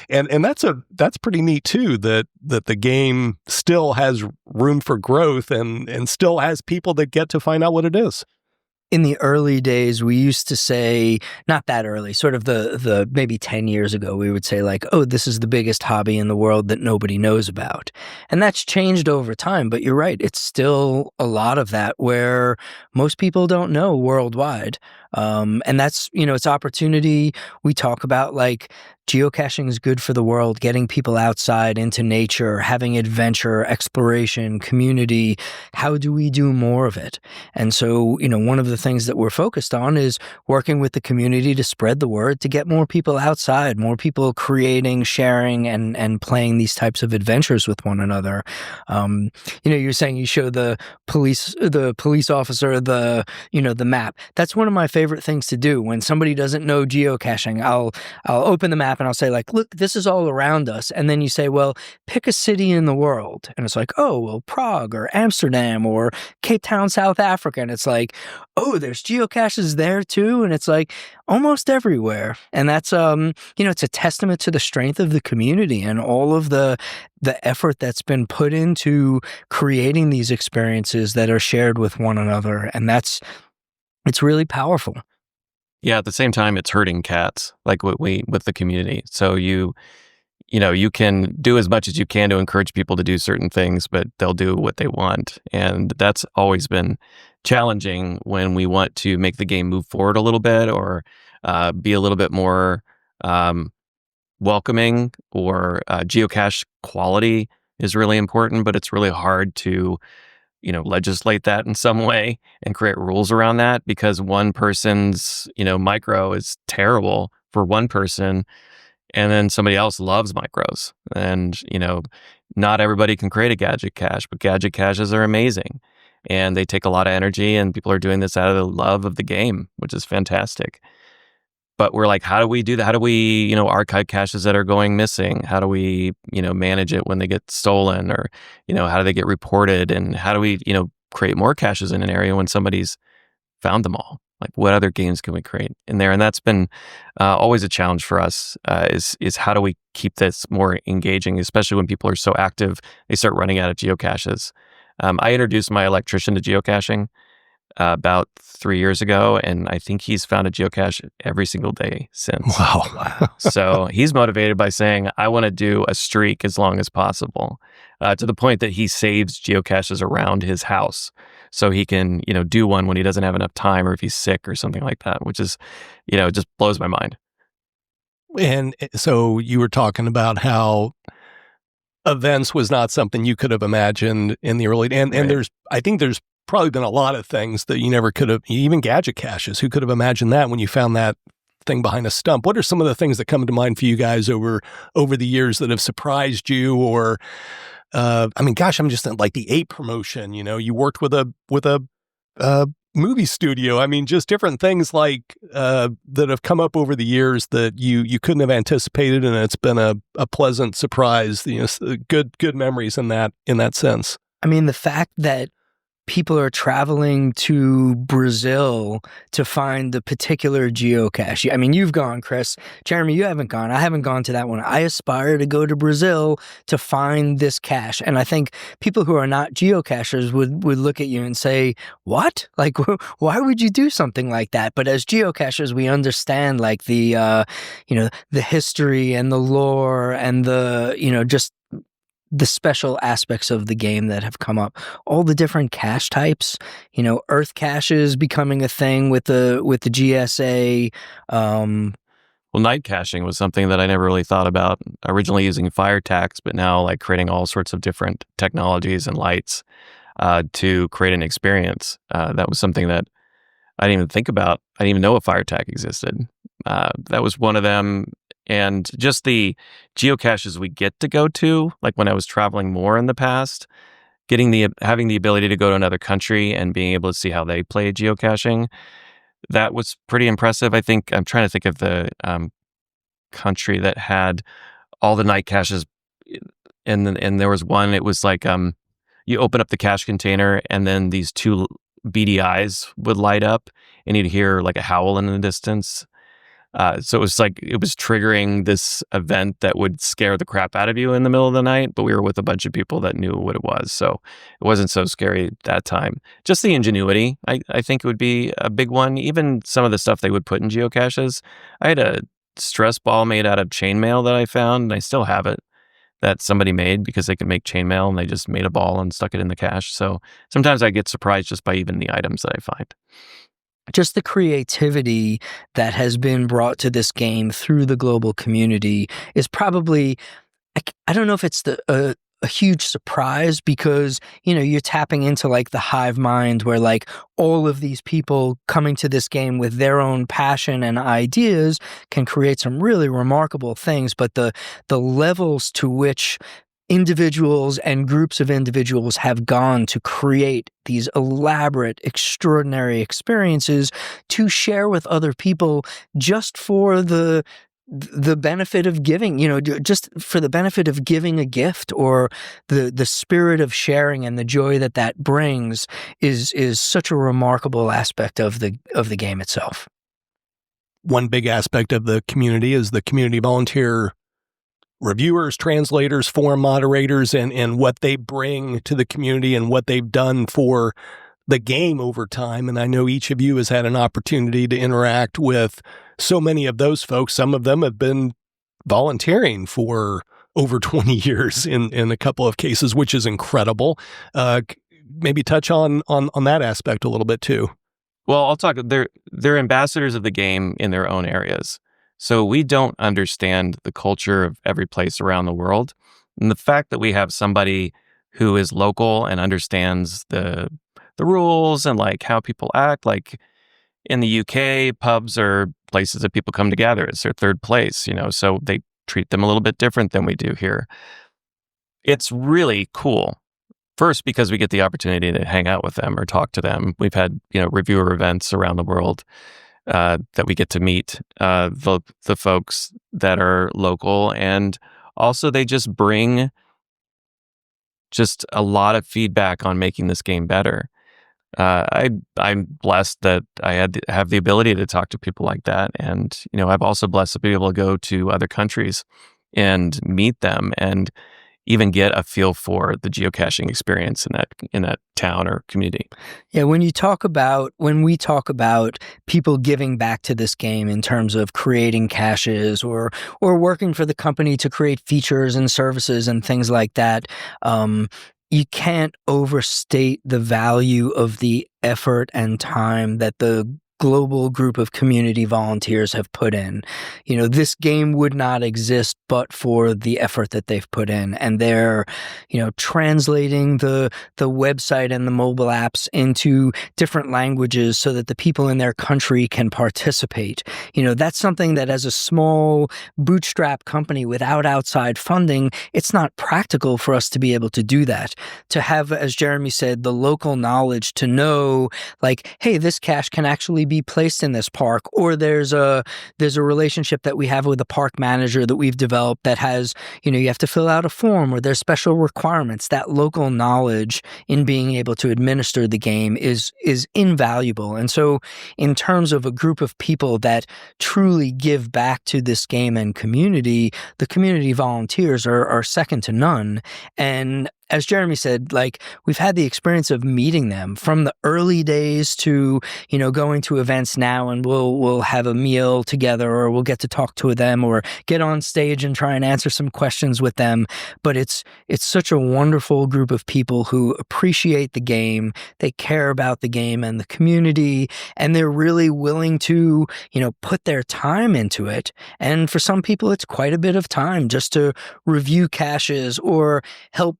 And that's pretty neat too, that the game still has room for growth and still has people that get to find out what it is. In the early days, we used to say, not that early, sort of the maybe 10 years ago, we would say like, oh, this is the biggest hobby in the world that nobody knows about. And that's changed over time, but you're right. It's still a lot of that where most people don't know worldwide. And that's, it's opportunity. We talk about like geocaching is good for the world, getting people outside into nature, having adventure, exploration, community. How do we do more of it? And so, one of the things that we're focused on is working with the community to spread the word, to get more people outside, more people creating, sharing, and playing these types of adventures with one another. You're saying you show the police officer the map. That's one of my favorite things to do. When somebody doesn't know geocaching, I'll open the map and I'll say, like, look, this is all around us. And then you say, well, pick a city in the world. And it's like, oh, well, Prague or Amsterdam or Cape Town, South Africa. And it's like, oh, there's geocaches there too. And it's like almost everywhere. And that's, it's a testament to the strength of the community and all of the effort that's been put into creating these experiences that are shared with one another. And it's really powerful. Yeah, at the same time, it's hurting cats, like with the community. So you can do as much as you can to encourage people to do certain things, but they'll do what they want. And that's always been challenging when we want to make the game move forward a little bit or be a little bit more welcoming, or geocache quality is really important, but it's really hard to legislate that in some way and create rules around that, because one person's, micro is terrible for one person, and then somebody else loves micros. And, not everybody can create a gadget cache, but gadget caches are amazing. And they take a lot of energy, and people are doing this out of the love of the game, which is fantastic. But we're like, how do we do that? How do we, archive caches that are going missing? How do we, manage it when they get stolen, or, how do they get reported? And how do we, create more caches in an area when somebody's found them all? Like, what other games can we create in there? And that's been always a challenge for us, is how do we keep this more engaging, especially when people are so active, they start running out of geocaches. I introduced my electrician to geocaching about 3 years ago, and I think he's found a geocache every single day since. Wow. So he's motivated by saying, I want to do a streak as long as possible, to the point that he saves geocaches around his house so he can, do one when he doesn't have enough time, or if he's sick or something like that, which is, just blows my mind. And so you were talking about how events was not something you could have imagined in the early, and Right. I think there's probably been a lot of things that you never could have, even gadget caches. Who could have imagined that when you found that thing behind a stump? What are some of the things that come to mind for you guys over the years that have surprised you? Or, I'm just like the ape promotion. You worked with a movie studio. Just different things like that have come up over the years that you couldn't have anticipated, and it's been a pleasant surprise. Good memories in that sense. The fact that people are traveling to Brazil to find the particular geocache. You've gone, Chris. Jeremy, you haven't gone. I haven't gone to that one. I aspire to go to Brazil to find this cache. And I think people who are not geocachers would look at you and say, what? Like, why would you do something like that? But as geocachers, we understand like the history and the lore and just the special aspects of the game that have come up, all the different cache types, earth caches becoming a thing with the GSA. Well, night caching was something that I never really thought about, originally using fire tags, but now like creating all sorts of different technologies and lights to create an experience. That was something that I didn't even think about. I didn't even know a fire tag existed. That was one of them. And just the geocaches we get to go to, like when I was traveling more in the past, having the ability to go to another country and being able to see how they play geocaching, that was pretty impressive. I think I'm trying to think of the country that had all the night caches, and there was one. It was like you open up the cache container, and then these two beady eyes would light up, and you'd hear like a howl in the distance. So it was like it was triggering this event that would scare the crap out of you in the middle of the night, but we were with a bunch of people that knew what it was, so it wasn't so scary that time. Just the ingenuity, I think it would be a big one. Even some of the stuff they would put in geocaches. I had a stress ball made out of chainmail that I found, and I still have it, that somebody made because they could make chainmail, and they just made a ball and stuck it in the cache. So sometimes I get surprised just by even the items that I find. just the creativity that has been brought to this game through the global community is probably, I don't know if it's a huge surprise, because, you're tapping into like the hive mind where like all of these people coming to this game with their own passion and ideas can create some really remarkable things. But the levels to which individuals and groups of individuals have gone to create these elaborate, extraordinary experiences to share with other people just for the benefit of giving, just for the benefit of giving a gift, or the spirit of sharing and the joy that brings is such a remarkable aspect of the game itself. One big aspect of the community is the community volunteer reviewers, translators, forum moderators, and what they bring to the community and what they've done for the game over time. And I know each of you has had an opportunity to interact with so many of those folks. Some of them have been volunteering for over 20 years in a couple of cases, which is incredible. Maybe touch on that aspect a little bit too. Well, I'll talk. They're ambassadors of the game in their own areas. So we don't understand the culture of every place around the world. And the fact that we have somebody who is local and understands the rules and like how people act, like in the UK, pubs are places that people come to gather. It's their third place, so they treat them a little bit different than we do here. It's really cool. First, because we get the opportunity to hang out with them or talk to them. We've had, reviewer events around the world that we get to meet the folks that are local, and also they just bring just a lot of feedback on making this game better. I'm blessed that I have the ability to talk to people like that, and I'm also blessed to be able to go to other countries and meet them and even get a feel for the geocaching experience in that town or community. Yeah, when we talk about people giving back to this game in terms of creating caches or working for the company to create features and services and things like that, you can't overstate the value of the effort and time that the global group of community volunteers have put in. This game would not exist but for the effort that they've put in, and they're, translating the website and the mobile apps into different languages so that the people in their country can participate. That's something that as a small bootstrap company without outside funding, it's not practical for us to be able to do that. To have, as Jeremy said, the local knowledge to know, like, hey, this cache can actually be placed in this park, or there's a relationship that we have with a park manager that we've developed that has, you have to fill out a form or there's special requirements. That local knowledge in being able to administer the game is invaluable. And so in terms of a group of people that truly give back to this game and community, the community volunteers are second to none. And as Jeremy said, like, we've had the experience of meeting them from the early days to, going to events now, and we'll have a meal together, or we'll get to talk to them or get on stage and try and answer some questions with them. But it's such a wonderful group of people who appreciate the game. They care about the game and the community, and they're really willing to, put their time into it. And for some people, it's quite a bit of time just to review caches or help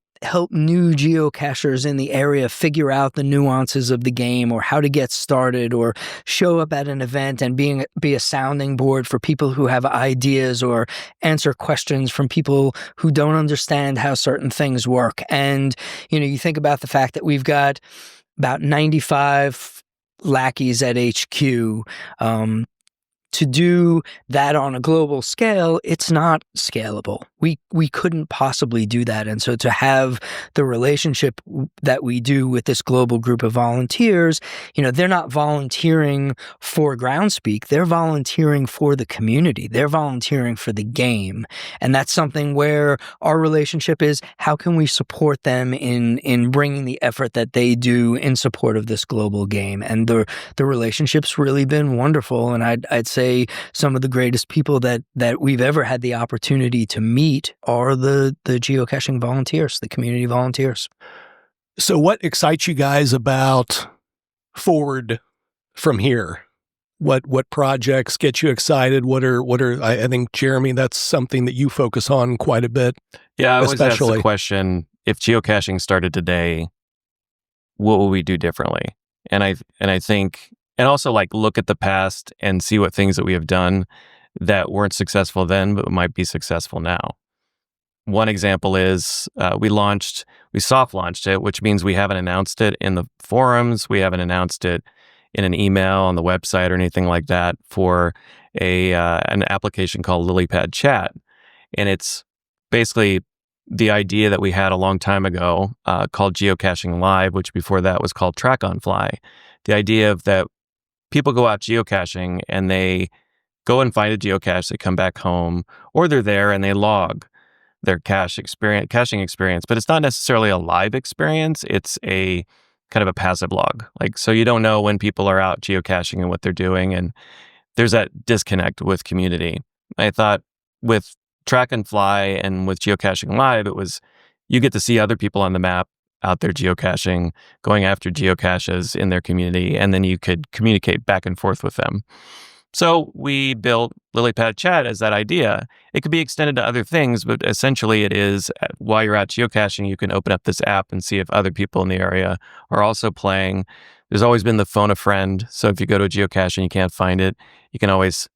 new geocachers in the area figure out the nuances of the game, or how to get started, or show up at an event and be a sounding board for people who have ideas, or answer questions from people who don't understand how certain things work. And, you think about the fact that we've got about 95 lackeys at HQ. To do that on a global scale, it's not scalable. We couldn't possibly do that. And so to have the relationship that we do with this global group of volunteers, they're not volunteering for Groundspeak. They're volunteering for the community. They're volunteering for the game. And that's something where our relationship is, how can we support them in bringing the effort that they do in support of this global game? And the relationship's really been wonderful. And I'd say some of the greatest people that we've ever had the opportunity to meet are the geocaching volunteers, the community volunteers. So what excites you guys about forward from here? What projects get you excited? What are I think, Jeremy, that's something that you focus on quite a bit. Yeah, I always ask the Especially. question, if geocaching started today, what would we do differently? And I think, and also like look at the past and see what things that we have done that weren't successful then, but might be successful now. One example is we soft launched it, which means we haven't announced it in the forums. We haven't announced it in an email on the website or anything like that, for an application called LilyPad Chat. And it's basically the idea that we had a long time ago called Geocaching Live, which before that was called Track on Fly. The idea of that people go out geocaching and they go and find a geocache, they come back home, or they're there and they log their caching experience, but it's not necessarily a live experience. It's a kind of a passive log. Like, so you don't know when people are out geocaching and what they're doing. And there's that disconnect with community. I thought with Track and Fly and with Geocaching Live, it was, you get to see other people on the map out there geocaching, going after geocaches in their community, and then you could communicate back and forth with them. So we built LilyPad Chat as that idea. It could be extended to other things, but essentially it is, while you're out geocaching, you can open up this app and see if other people in the area are also playing. There's always been the phone a friend. So if you go to a geocache and you can't find it, you can always,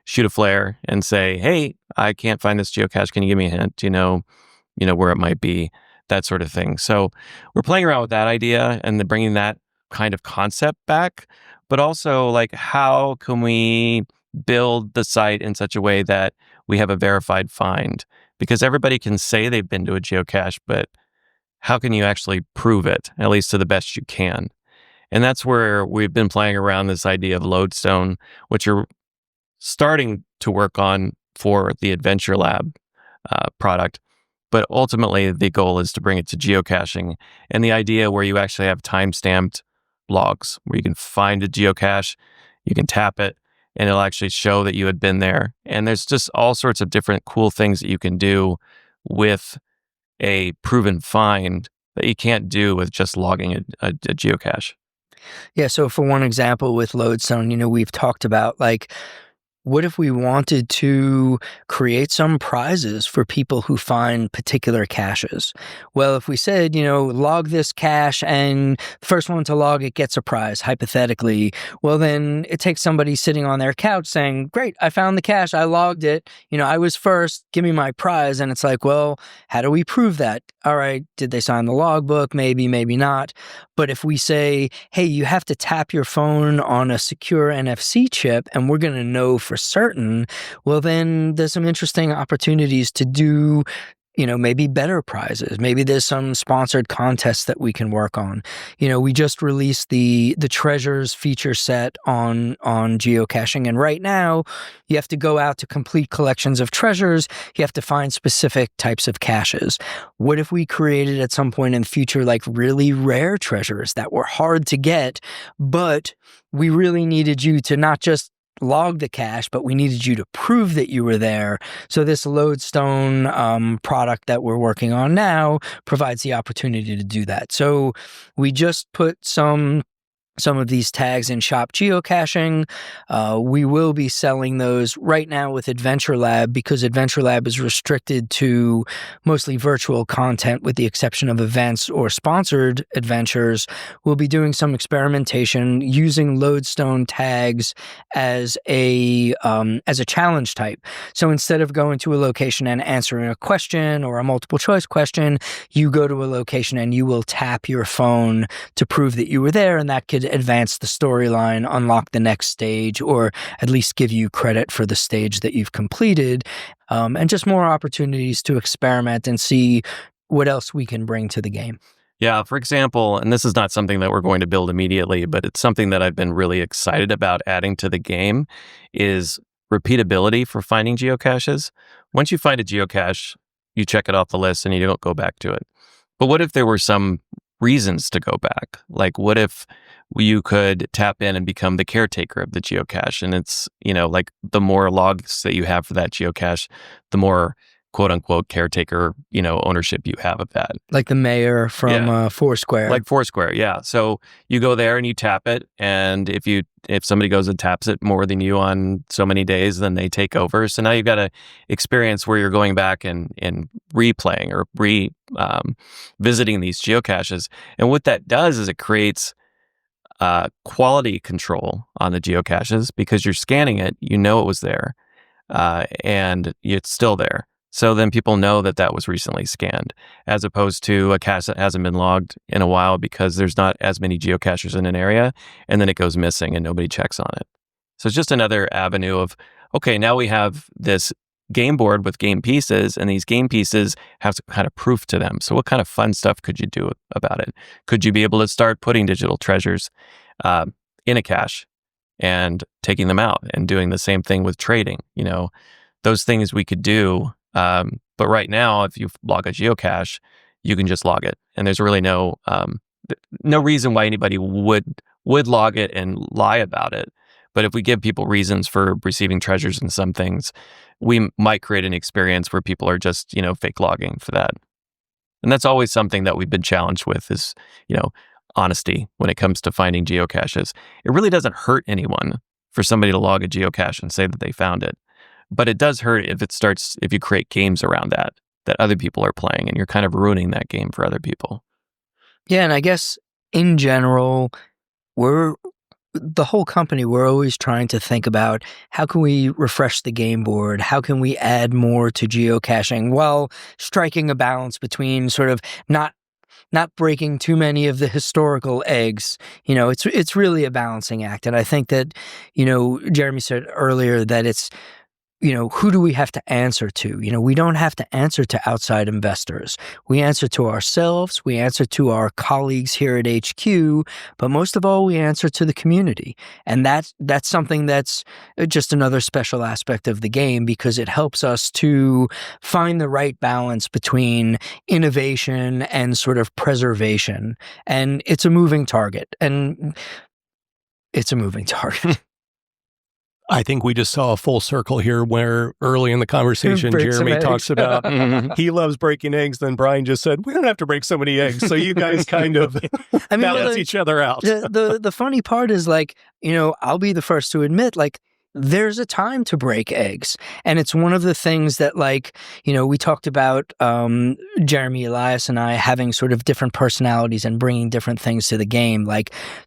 shoot a flare and say, hey, I can't find this geocache. Can you give me a hint? Where it might be, that sort of thing. So we're playing around with that idea and then bringing that kind of concept back, but also like, how can we build the site in such a way that we have a verified find? Because everybody can say they've been to a geocache, but how can you actually prove it, at least to the best you can? And that's where we've been playing around this idea of lodestone, which are starting to work on for the Adventure Lab product. But ultimately, the goal is to bring it to geocaching, and the idea where you actually have time-stamped logs where you can find a geocache, you can tap it, and it'll actually show that you had been there. And there's just all sorts of different cool things that you can do with a proven find that you can't do with just logging a geocache. Yeah, so for one example with Lodestone, we've talked about like, what if we wanted to create some prizes for people who find particular caches? Well, if we said, log this cache and the first one to log it gets a prize, hypothetically, well, then it takes somebody sitting on their couch saying, great, I found the cache, I logged it, I was first, give me my prize. And it's like, well, how do we prove that? All right, did they sign the logbook? Maybe, maybe not. But if we say, hey, you have to tap your phone on a secure NFC chip and we're going to know for certain, well, then there's some interesting opportunities to do, maybe better prizes. Maybe there's some sponsored contests that we can work on. We just released the treasures feature set on geocaching. And right now you have to go out to complete collections of treasures. You have to find specific types of caches. What if we created at some point in the future, like really rare treasures that were hard to get, but we really needed you to not just log the cache, but we needed you to prove that you were there. So this Lodestone product that we're working on now provides the opportunity to do that. So we just put some of these tags in Shop Geocaching. We will be selling those right now with Adventure Lab because Adventure Lab is restricted to mostly virtual content with the exception of events or sponsored adventures. We'll be doing some experimentation using Lodestone tags as a challenge type. So instead of going to a location and answering a question or a multiple choice question, you go to a location and you will tap your phone to prove that you were there, and that could advance the storyline, unlock the next stage, or at least give you credit for the stage that you've completed, and just more opportunities to experiment and see what else we can bring to the game. Yeah, for example, and this is not something that we're going to build immediately, but it's something that I've been really excited about adding to the game, is repeatability for finding geocaches. Once you find a geocache, you check it off the list and you don't go back to it. But what if there were some reasons to go back? Like, what if you could tap in and become the caretaker of the geocache? And it's, like the more logs that you have for that geocache, the more quote unquote caretaker, ownership you have of that. Like the mayor from Foursquare. Like Foursquare, yeah. So you go there and you tap it, and if somebody goes and taps it more than you on so many days, then they take over. So now you've got an experience where you're going back and replaying or visiting these geocaches. And what that does is it creates quality control on the geocaches, because you're scanning it, it was there, and it's still there. So then people know that was recently scanned, as opposed to a cache that hasn't been logged in a while because there's not as many geocaches in an area, and then it goes missing and nobody checks on it. So it's just another avenue of, okay, now we have this game board with game pieces, and these game pieces have some kind of proof to them. So what kind of fun stuff could you do about it? Could you be able to start putting digital treasures in a cache and taking them out and doing the same thing with trading? Those things we could do. But right now, if you log a geocache, you can just log it, and there's really no reason why anybody would log it and lie about it. But if we give people reasons for receiving treasures and some things, we might create an experience where people are just fake logging for that. And that's always something that we've been challenged with is honesty when it comes to finding geocaches. It really doesn't hurt anyone for somebody to log a geocache and say that they found it. But it does hurt if you create games around that other people are playing, and you're kind of ruining that game for other people. Yeah, and I guess in general, the whole company, we're always trying to think about how can we refresh the game board? How can we add more to geocaching while striking a balance between sort of not breaking too many of the historical eggs. It's really a balancing act. And I think that, Jeremy said earlier that it's, who do we have to answer to? We don't have to answer to outside investors. We answer to ourselves. We answer to our colleagues here at HQ, but most of all, we answer to the community. And that's something that's just another special aspect of the game, because it helps us to find the right balance between innovation and sort of preservation. And it's a moving target. I think we just saw a full circle here where early in the conversation, Jeremy talks about he loves breaking eggs. Then Bryan just said, we don't have to break so many eggs. So you guys kind of balance each other out. The funny part is I'll be the first to admit, there's a time to break eggs. And it's one of the things that we talked about Jeremy, Elias, and I having sort of different personalities and bringing different things to the game.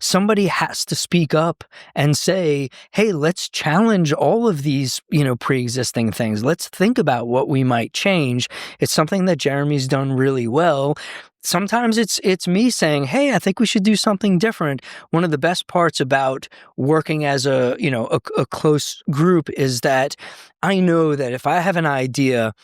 Somebody has to speak up and say, hey, let's challenge all of these, pre-existing things. Let's think about what we might change. It's something that Jeremy's done really well. Sometimes it's me saying, hey, I think we should do something different. One of the best parts about working as a close group is that I know that if I have an idea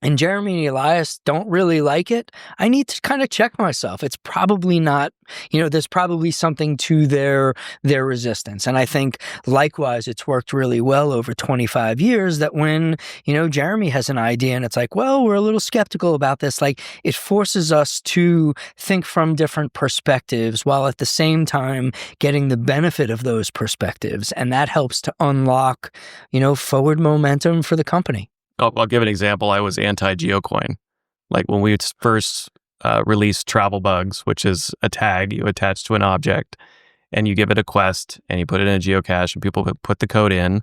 and Jeremy and Elias don't really like it, I need to kind of check myself. It's probably not, there's probably something to their resistance. And I think likewise, it's worked really well over 25 years that when, Jeremy has an idea and it's well, we're a little skeptical about this, it forces us to think from different perspectives while at the same time getting the benefit of those perspectives. And that helps to unlock, forward momentum for the company. I'll give an example. I was anti-geocoin. When we first released Travel Bugs, which is a tag you attach to an object, and you give it a quest, and you put it in a geocache, and people put the code in,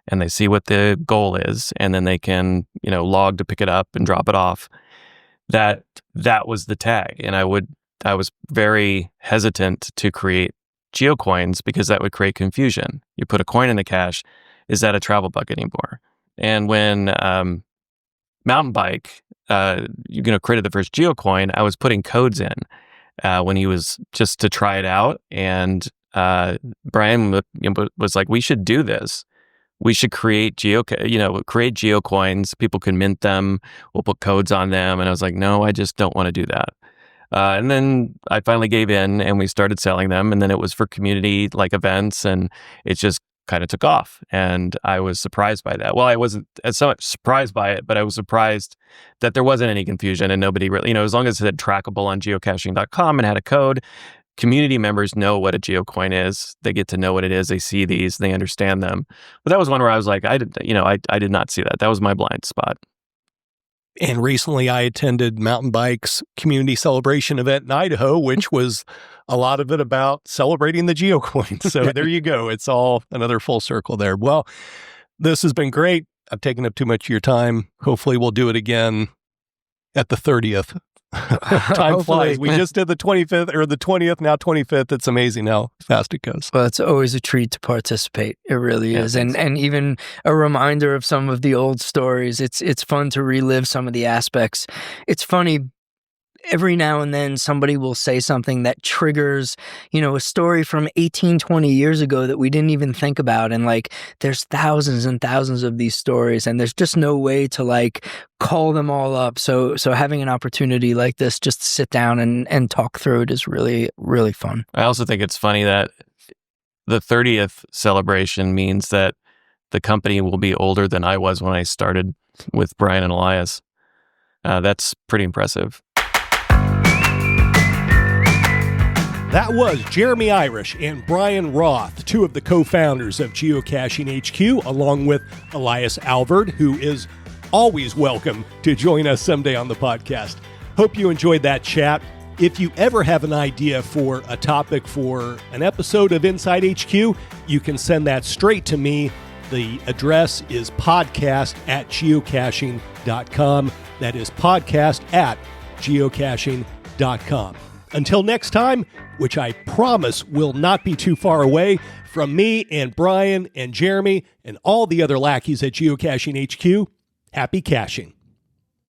and they see what the goal is, and then they can, log to pick it up and drop it off. That was the tag, and I was very hesitant to create geocoins because that would create confusion. You put a coin in the cache, is that a travel bug anymore? And when Mountain Bike, created the first geocoin, I was putting codes in when he was just to try it out. And Bryan was like, we should do this. We should create geocoins. People can mint them. We'll put codes on them. And I was like, no, I just don't want to do that. And then I finally gave in and we started selling them. And then it was for community events, and it just kind of took off, and I was surprised by that. Well, I wasn't so much surprised by it, but I was surprised that there wasn't any confusion and nobody really, as long as it said trackable on geocaching.com and had a code, community members know what a geocoin is. They get to know what it is. They see these, they understand them. But that was one where I was like, I did not see that. That was my blind spot. And recently I attended Mountain Bike's community celebration event in Idaho, which was a lot of it about celebrating the geocoin. So there you go. It's all another full circle there. Well, this has been great. I've taken up too much of your time. Hopefully we'll do it again at the 30th. Time flies. We just did the 25th or the 20th, now 25th. It's amazing how fast it goes. Well, it's always a treat to participate. It really is. And even a reminder of some of the old stories. It's fun to relive some of the aspects. It's funny. Every now and then somebody will say something that triggers, a story from 18, 20 years ago that we didn't even think about. And like, there's thousands and thousands of these stories and there's just no way to like call them all up. So having an opportunity like this, just to sit down and talk through it is really, really fun. I also think it's funny that the 30th celebration means that the company will be older than I was when I started with Bryan and Elias. That's pretty impressive. That was Jeremy Irish and Bryan Roth, two of the co-founders of Geocaching HQ, along with Elias Alvord, who is always welcome to join us someday on the podcast. Hope you enjoyed that chat. If you ever have an idea for a topic for an episode of Inside HQ, you can send that straight to me. The address is podcast@geocaching.com. That is podcast@geocaching.com. Until next time, which I promise will not be too far away, from me and Bryan and Jeremy and all the other lackeys at Geocaching HQ, happy caching.